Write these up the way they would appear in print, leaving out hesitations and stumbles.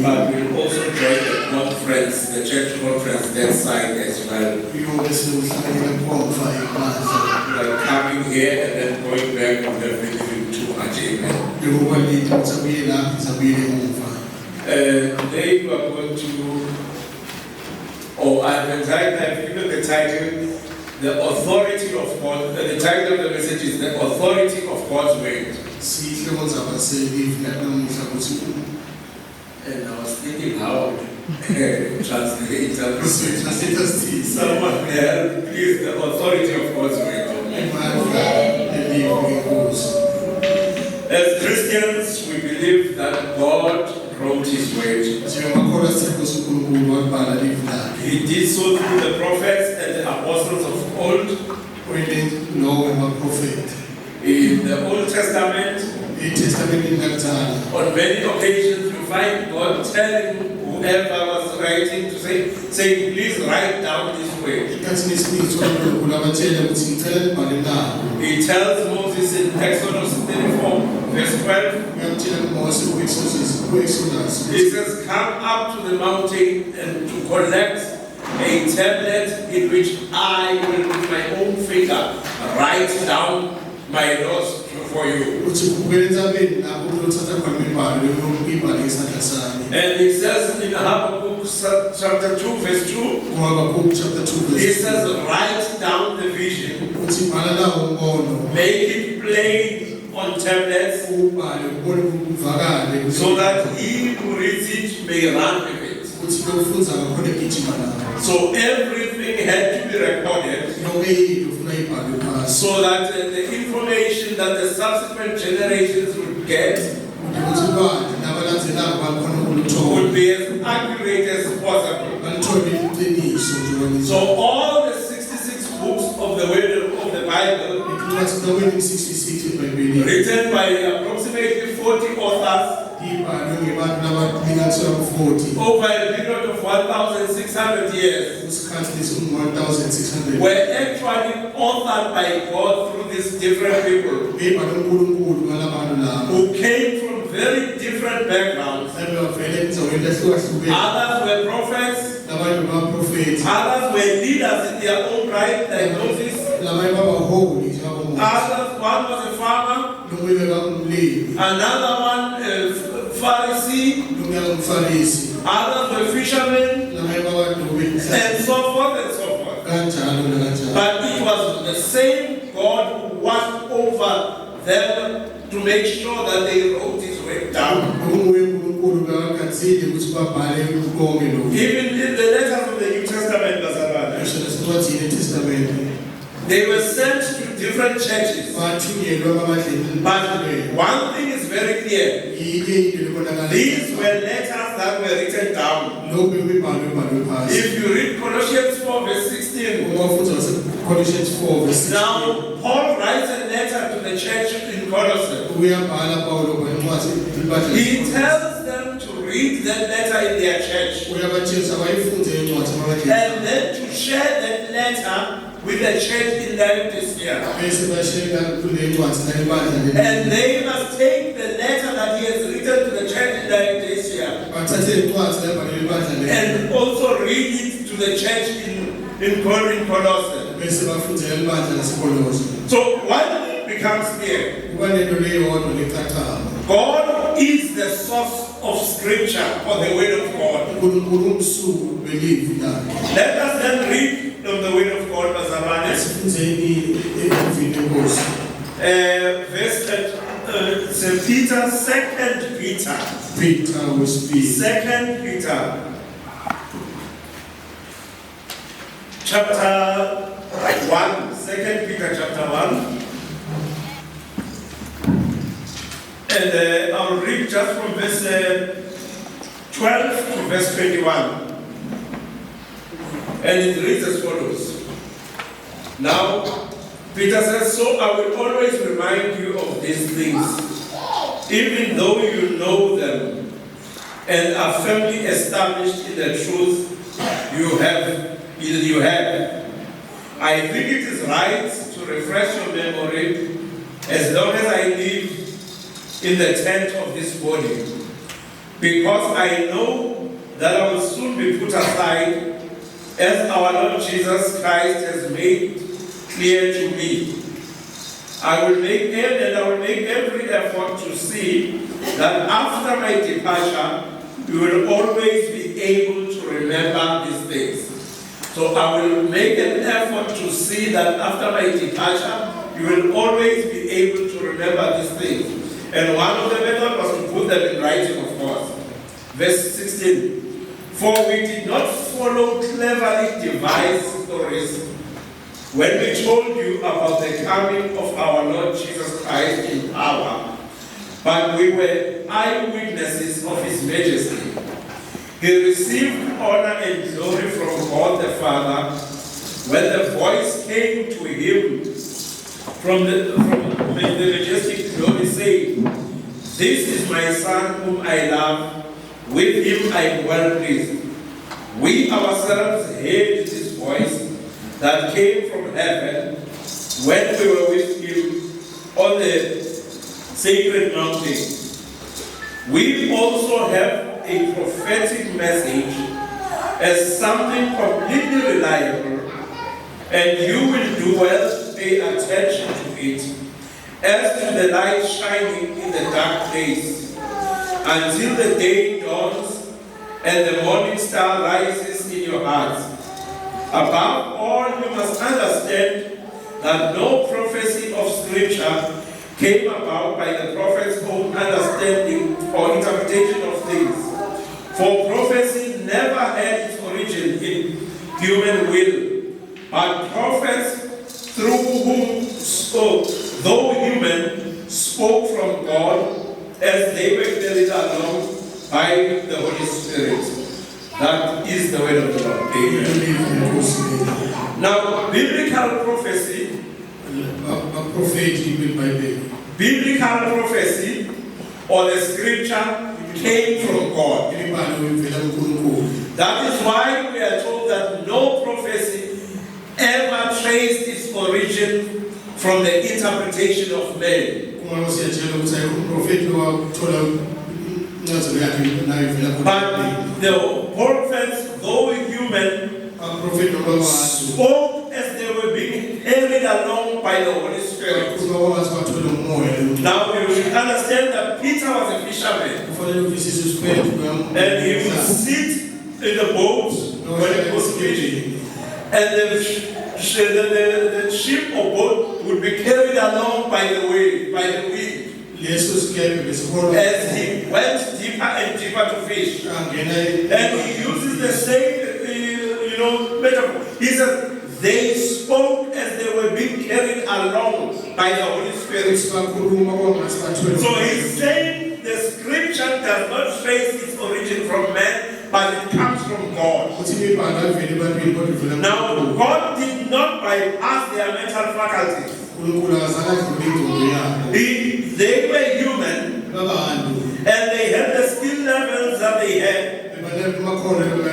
But we'll also join the conference, the church conference that side as well. Like coming here and then going back would have been even too much. Amen. Today we are going to, I've given the title, The Authority of God. The title of the message is The Authority of God's Word. And I was thinking how translate someone there, please, the authority of God's Word. As Christians, we believe that God wrote His Word. He did so through the prophets and the apostles of old. In the Old Testament, on many occasions, you find God telling whoever was writing to say, please write down this word. He tells Moses in Exodus 34, verse 12, he says, come up to the mountain and to collect a tablet in which I will with my own finger write down my laws for you. And he says in Habakkuk chapter 2 verse 2, he says write down the vision, make it plain on tablets, so that he who reads it may run with it. So everything had to be recorded, so that the information that the subsequent generations would get would be as accurate as possible. So all the 66 books of the Word of the Bible, written by approximately 40 authors, over a period of 1,600 years, were actually authored by God through these different people who came from very different backgrounds. Others were prophets, others were leaders in their own right, like Moses. Others, one was a farmer, another one a Pharisee, others were fishermen, and so forth and so forth. But it was the same God who watched over them to make sure that they wrote His word down. Even in the letters of the New Testament, they were sent to different churches. But one thing is very clear. These were letters that were written down. If you read Colossians 4 verse 16, now Paul writes a letter to the church in Colossae. He tells them to read that letter in their church, and then to share that letter with the church in Laodicea. And they must take the letter that he has written to the church in Laodicea and also read it to the church in Colossae. So what becomes clear? God is the source of scripture or the word of God. Let us then read from the word of God, verse St. Peter, 2 Peter. Chapter 1. 2 Peter chapter 1. And I'll read just from verse 12 to verse 21. And it reads as follows. Now, Peter says, so I will always remind you of these things, even though you know them and are firmly established in the truth you have. I think it is right to refresh your memory as long as I live in the tent of this body, because I know that I will soon be put aside, as our Lord Jesus Christ has made clear to me. I will make every effort to see that after my departure, you will always be able to remember these things. So I will make an effort to see that after my departure, you will always be able to remember these things. And one of the methods was to put them in writing, of course. Verse 16. For we did not follow cleverly devised stories when we told you about the coming of our Lord Jesus Christ in power, but we were eyewitnesses of his majesty. He received honor and glory from God the Father when the voice came to him from the majestic glory, saying, "This is my Son whom I love, with him I am well pleased." We ourselves heard this voice that came from heaven when we were with him on the sacred mountain. We also have a prophetic message as something completely reliable, and you will do well to pay attention to it, as to the light shining in the dark place, until the day dawns and the morning star rises in your hearts. Above all, you must understand that no prophecy of Scripture came about by the prophet's own understanding or interpretation of things. For prophecy never had its origin in human will, but prophets through whom spoke, though human, spoke from God as they were carried along by the Holy Spirit. That is the word of the Lord. Amen. Now, biblical prophecy, biblical prophecy or the scripture came from God. That is why we are told that no prophecy ever traced its origin from the interpretation of men. But the prophets, though human, spoke as they were being carried along by the Holy Spirit. Now you should understand that Peter was a fisherman, and he would sit in the boat when it was fishing, and the ship or boat would be carried along by the wind. As he went deeper and deeper to fish, and he uses the same, metaphor. He says they spoke as they were being carried along by the Holy Spirit. So he's saying the scripture does not trace its origin from man, but it comes from God. Now, God did not bypass their mental faculties. They were human, and they had the skill levels that they had.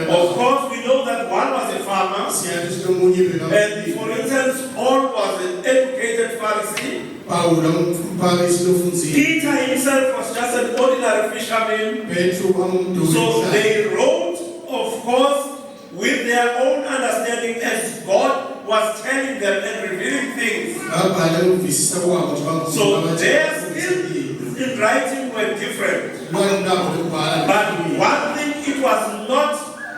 Of course, we know that one was a farmer, and for instance, Paul was an educated Pharisee. Peter himself was just an ordinary fisherman. So they wrote, of course, with their own understanding as God was telling them and revealing things. So their skills in writing were different. But one thing, it was not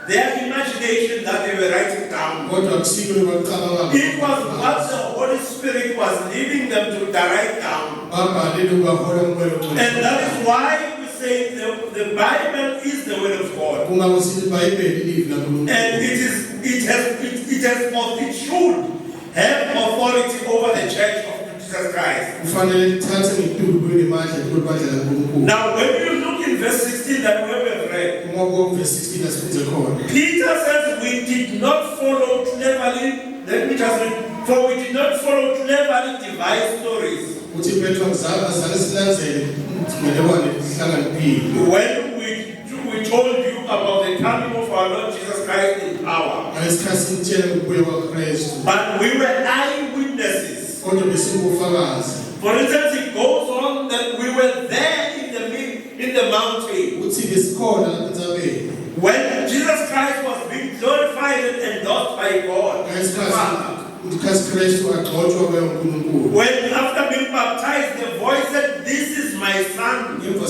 their imagination that they were writing down. It was what the Holy Spirit was leading them to write down. And that is why we say the Bible is the Word of God. And it should have authority over the Church of Jesus Christ. Now, when you look in verse 16 that we have read, Peter says we did not follow cleverly, let me just read, for we did not follow cleverly devised stories. When we told you about the coming of our Lord Jesus Christ in power, but we were eyewitnesses. For instance, it goes on that we were there in in the mountain. When Jesus Christ was being glorified and endorsed by God. When after being baptized, the voice said, "This is my son, with whom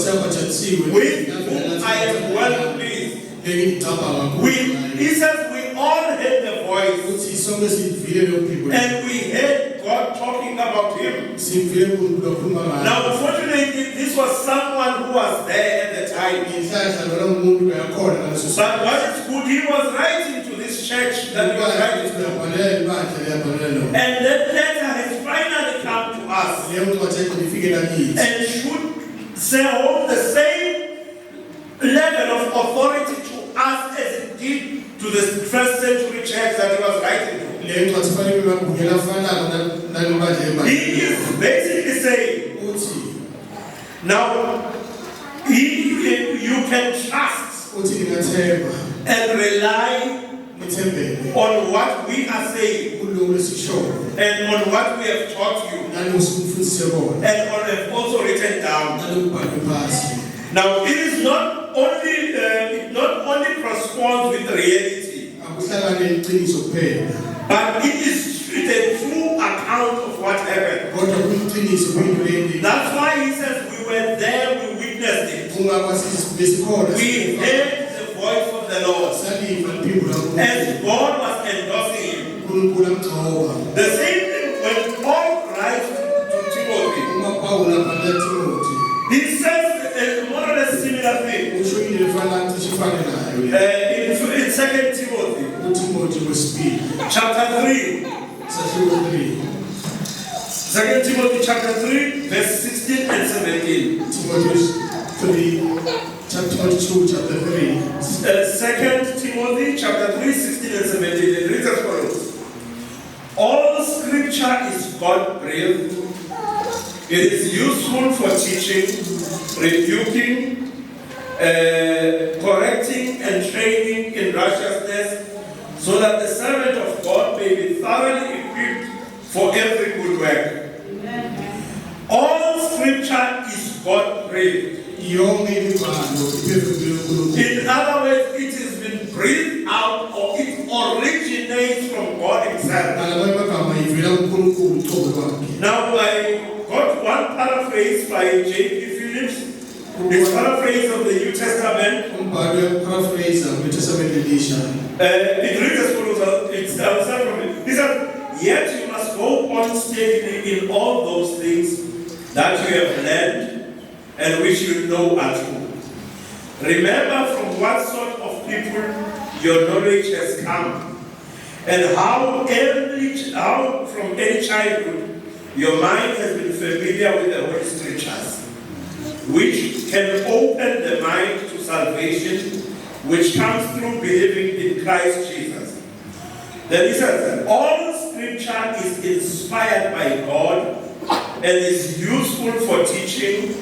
I am well pleased." He says we all heard the voice, and we heard God talking about him. Now, unfortunately, this was someone who was there at the time. But what is good, he was writing to this church that he was writing to. And that letter has finally come to us. And should say hold the same level of authority to us as it did to the first century church that he was writing to. He is basically saying, now, you can trust and rely on what we are saying and on what we have taught you and what we have also written down. Now, it is not only it not only corresponds with reality, but it is the true account of what happened. That's why he says we were there, we witnessed it. We heard the voice of the Lord as God was endorsing him. The same thing when Paul writes to Timothy. He says more or less similar thing. In 2 Timothy chapter 3. 2 Timothy chapter 3, verse 16 and 17. Timothy 2, chapter 3. 2 Timothy chapter 3, 16 and 17. It reads as follows. All scripture is God-breathed. It is useful for teaching, rebuking, correcting, and training in righteousness, so that the servant of God may be thoroughly equipped for every good work. All scripture is God-breathed. In other words, it has been breathed out, or it originates from God himself. Now, I got one paraphrase by J.P. Phillips. It's paraphrase of the New Testament. It reads as follows. It's outside from it. He said, "Yet you must go on steadily in all those things that you have learned and which you know are true. Remember from what sort of people your knowledge has come, and how from any childhood your mind has been familiar with the Holy Scriptures, which can open the mind to salvation, which comes through believing in Christ Jesus." Then he says that all scripture is inspired by God and is useful for teaching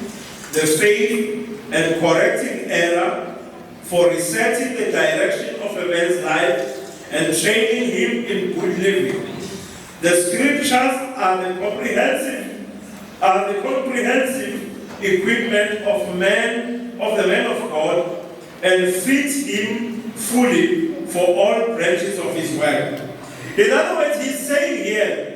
the faith and correcting error, for resetting the direction of a man's life and training him in good living. The scriptures are the comprehensive equipment of the man of God, and fit him fully for all branches of his work. In other words, he's saying here,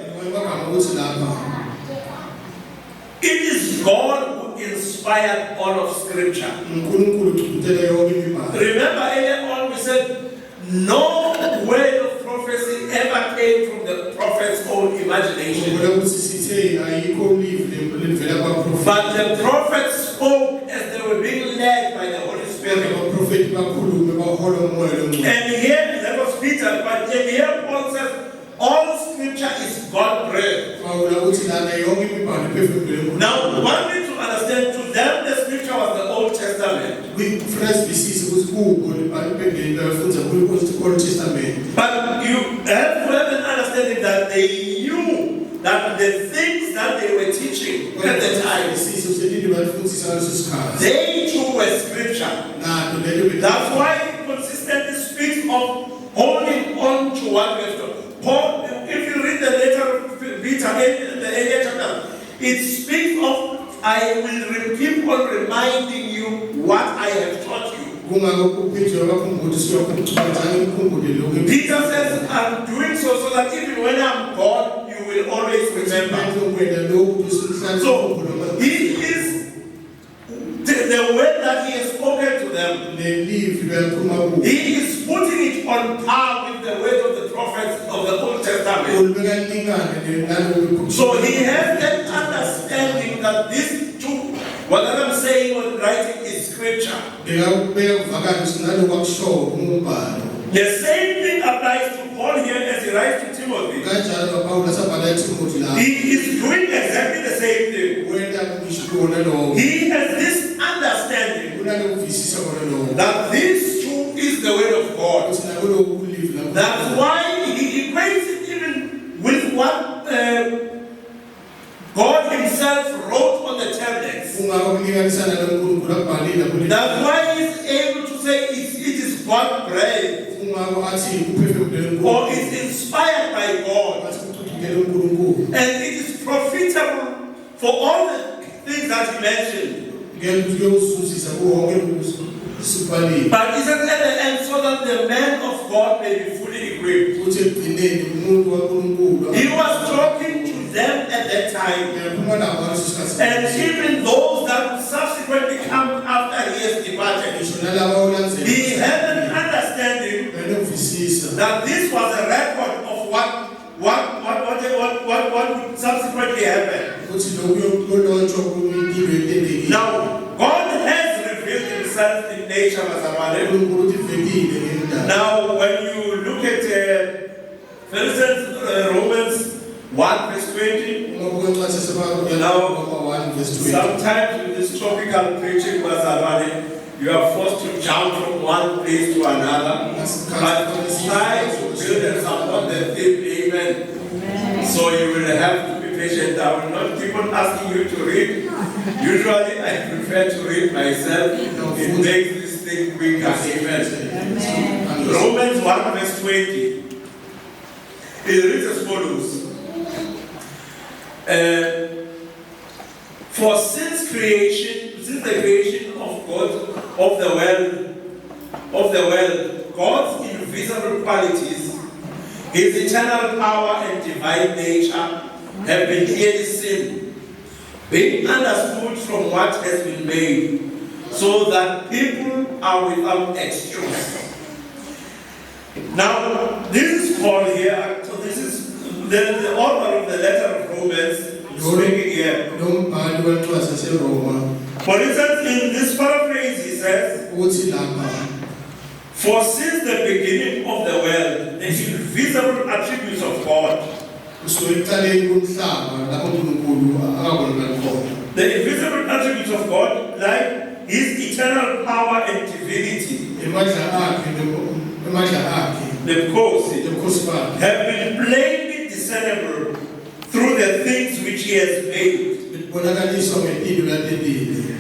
it is God who inspired all of scripture. Remember earlier on we said no word of prophecy ever came from the prophet's own imagination. But the prophets spoke as they were being led by the Holy Spirit. And here that was Peter, but here Paul says all scripture is God-breathed. Now, one need to understand, to them the scripture was the Old Testament. But you have to have an understanding that they knew that the things that they were teaching at the time, they too were scripture. That's why it consistently speaks of holding on to what we have taught. Paul, if you read the letter of Peter in the earlier chapter, it speaks of I will keep on reminding you what I have taught you. Peter says, I'm doing so that even when I'm gone, you will always remember. So, he is the word that he has spoken to them. He is putting it on par with the word of the prophets of the Old Testament. So he has that understanding that these two, whatever I'm saying or writing is scripture. The same thing applies to Paul here as he writes to Timothy. He is doing exactly the same thing. He has this understanding that this too is the word of God. That's why he equates it even with what God himself wrote on the tablets. That's why he's able to say it is God breathed. Or it's inspired by God. And it is profitable for all the things that he mentioned. But he says at the end, so that the man of God may be fully equipped. He was talking to them at that time. And even those that subsequently come after he has departed. He had an understanding that this was a record of what would subsequently happen. Now, God has revealed himself in nature. Now, when you look at, for instance, Romans 1 verse 20, sometimes with this tropical preaching, you are forced to jump from one place to another, but try to build and support the theme, amen. So you will have to be patient. I will not keep on asking you to read. Usually I prefer to read myself. It makes this thing quicker, amen. Romans 1 verse 20. It reads as follows. For since the creation of God, of the world, God's invisible qualities, his eternal power and divine nature have been clearly seen, being understood from what has been made, so that people are without excuse. Now, this is Paul here. So this is the author of the letter of Romans speaking here. For instance, in this paraphrase, he says, for since the beginning of the world, the invisible attributes of God, the invisible attributes of God, like his eternal power and divinity, have been plainly discernible through the things which he has made,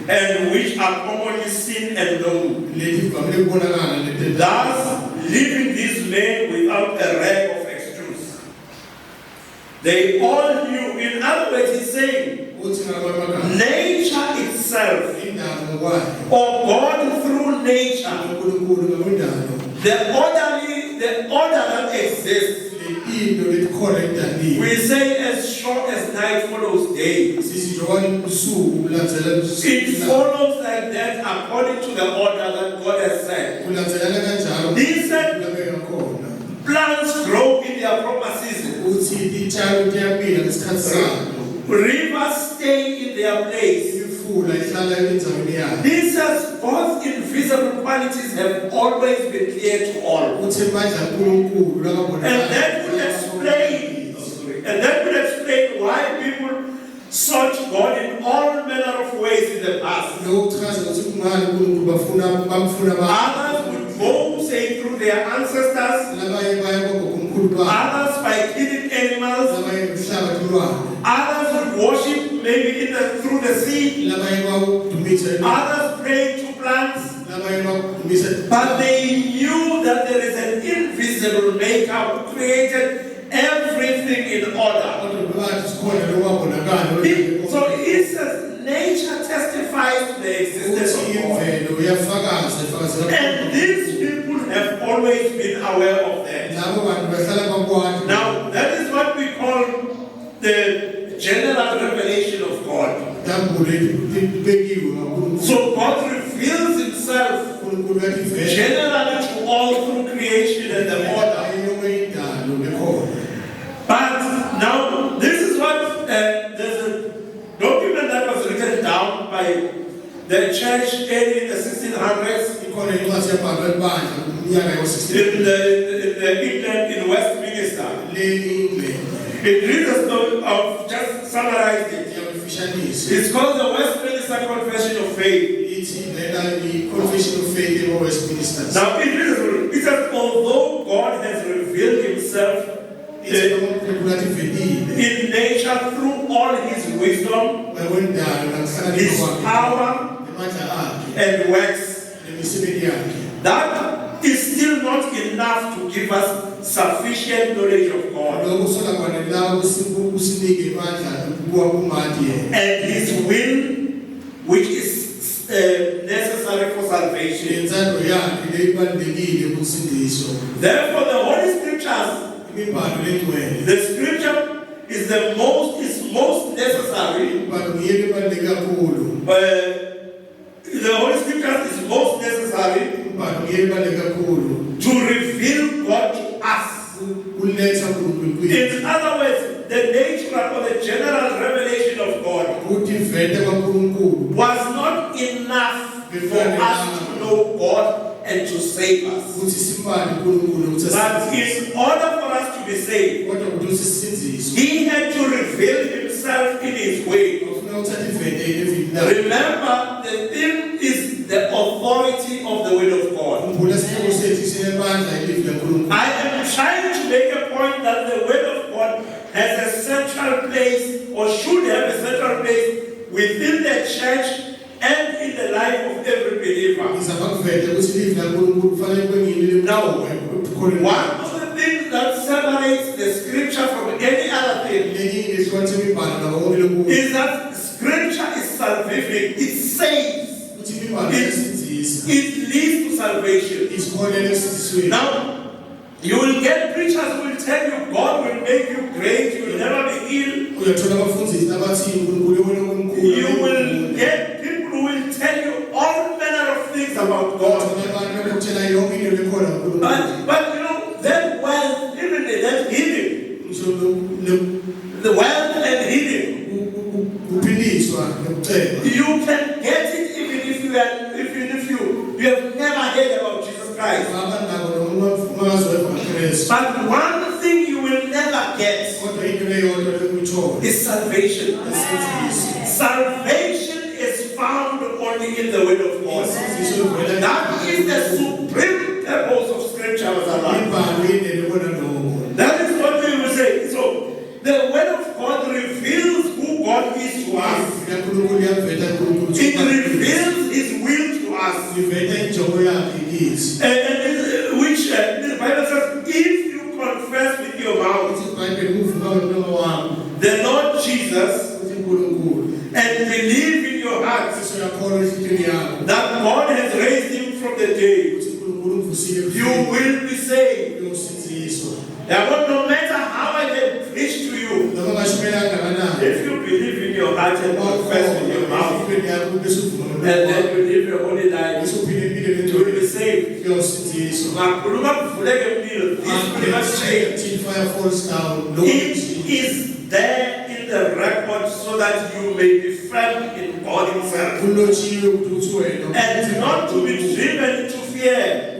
and which are commonly seen and known. Thus, leaving these men without a rag of excuse. They all knew. In other words, he's saying, nature itself, or God through nature, the order that exists, we say as short as night follows day. It follows like that according to the order that God has said. He said plants grow in their proper season. Rivers stay in their place. He says God's invisible qualities have always been clear to all. And that would explain why people sought God in all manner of ways in the past. Others would go, say, through their ancestors. Others by killing animals. Others would worship maybe through the sea. Others prayed to plants. But they knew that there is an invisible maker who created everything in order. So he says nature testifies to the existence of God. And these people have always been aware of that. Now, that is what we call the general revelation of God. So God reveals himself generally to all through creation and the order. But now, this is what there's a document that was written down by the church early in the 1600s in England, in Westminster. It reads a story of, just summarized it. It's called the Westminster Confession of Faith. Now it says, although God has revealed himself in nature through all his wisdom, his power and works, that is still not enough to give us sufficient knowledge of God and his will, which is necessary for salvation. Therefore, the Holy Scriptures, the Scripture is most necessary. The Holy Scripture is most necessary to reveal God to us. In other words, the nature or the general revelation of God was not enough for us to know God and to save us. But in order for us to be saved, he had to reveal himself in his way. Remember, the thing is the authority of the word of God. I am trying to make a point that the word of God has a central place, or should have a central place, within the church and in the life of every believer. Now, one of the things that separates the Scripture from any other thing is that Scripture is salvific. It saves. It leads to salvation. Now, you will get preachers who will tell you God will make you great, you will never be ill. You will get people who will tell you all manner of things about God. But you know, that wealth, even that healing, the wealth and healing, you can get it even if you have never heard about Jesus Christ. But one thing you will never get is salvation. Salvation is found only in the word of God. That is the supreme purpose of Scripture. That is what we will say. So, the word of God reveals who God is to us. It reveals his will to us. Which the Bible says, if you confess with your mouth the Lord Jesus and believe in your heart that God has raised him from the dead, you will be saved. Therefore, no matter how I can preach to you, if you believe in your heart and confess with your mouth, and then you live a holy life, you will be saved. It is there in the record so that you may be firm in God himself, and not to be driven to fear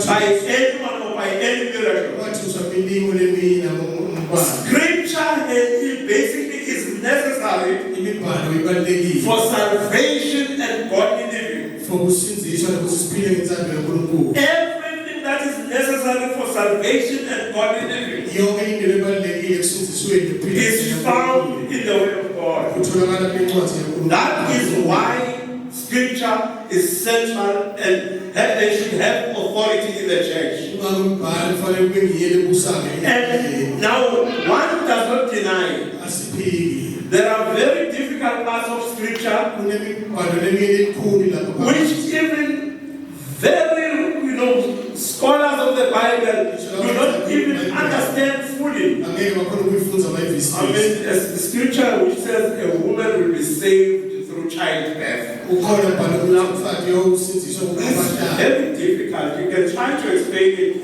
by anyone or by any miracle. Scripture basically is necessary for salvation and godly living. Everything that is necessary for salvation and godly living is found in the Word of God. That is why Scripture is central and they should have authority in the church. And now, one does not deny there are very difficult other parts of scripture which even very, scholars of the Bible do not even understand fully. I mean, as the scripture which says a woman will be saved through childbirth. It's very difficult. You can try to explain it.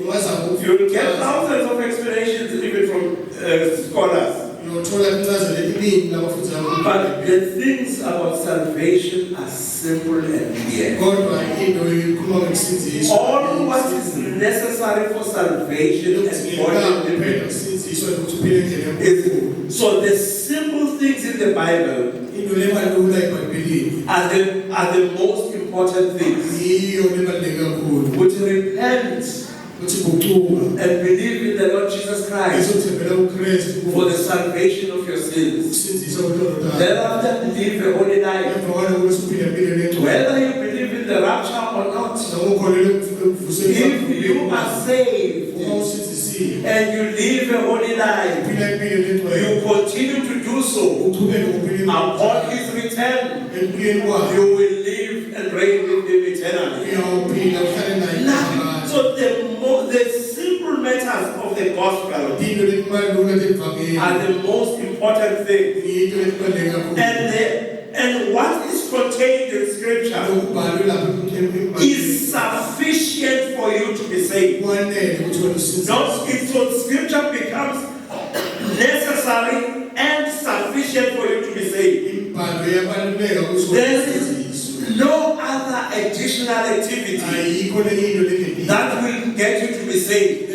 You'll get thousands of explanations even from scholars. But the things about salvation are simple and clear. All what is necessary for salvation and godly living. So the simple things in the Bible are the most important things. Which repent and believe in the Lord Jesus Christ for the salvation of your sins. Thereafter, live a holy life. Whether you believe in the rapture or not, if you are saved and you live a holy life, you continue to do so. Upon his return, you will live and reign with him eternally. So the simple matters of the gospel are the most important thing. And what is contained in scripture is sufficient for you to be saved. So scripture becomes necessary and sufficient for you to be saved. There is no other additional activity that will get you to be saved.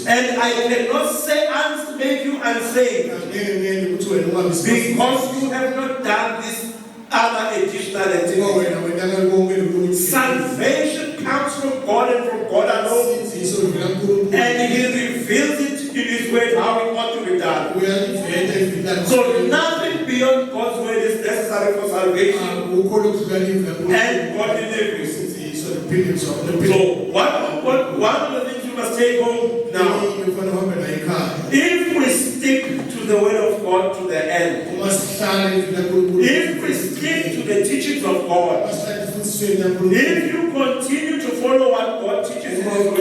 And I cannot say make you unsaved because you have not done this other additional activity. Salvation comes from God and from God alone. And he reveals it in his word how it ought to be done. So nothing beyond God's word is necessary for salvation and godly living. So one of the things you must take home now, if we stick to the word of God to the end, if we stick to the teachings of God, if you continue to follow what God teaches in his word,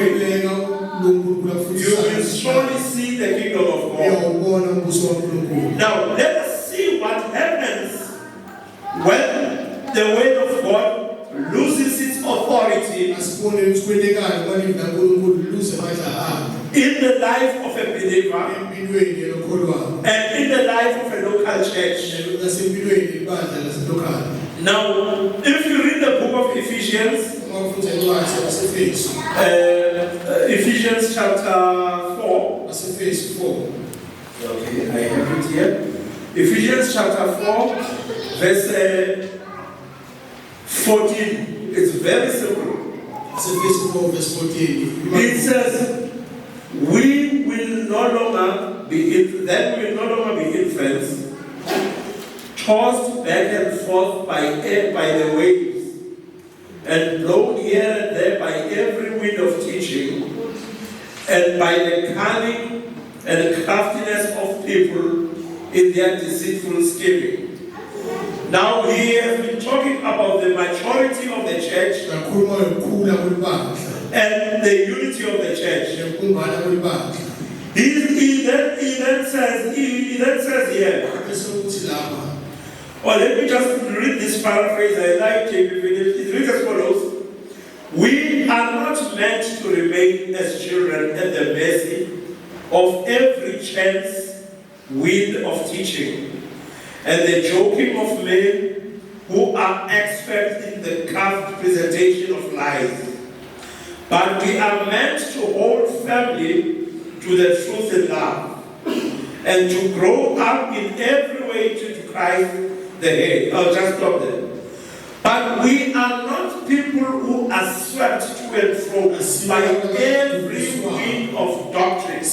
you will surely see the kingdom of God. Now let us see what happens when the word of God loses its authority in the life of a believer and in the life of a local church. Now, if you read the book of Ephesians, Ephesians chapter 4. Okay, I have it here. Ephesians chapter 4, verse 14. It's very simple. Verse 14. It says, we will no longer be infants, tossed back and forth by the waves, and blown here and there by every wind of teaching, and by the cunning and craftiness of people in their deceitful scheming. Now he has been talking about the maturity of the church and the unity of the church. He then says here, or let me just read this paraphrase. I like it. It reads as follows: we are not meant to remain as children at the mercy of every chance wind of teaching and the joking of men who are experts in the craft presentation of lies. But we are meant to hold firmly to the truth in love and to grow up in every way to Christ the head. I'll just stop there. But we are not people who are swept to and fro by every wind of doctrine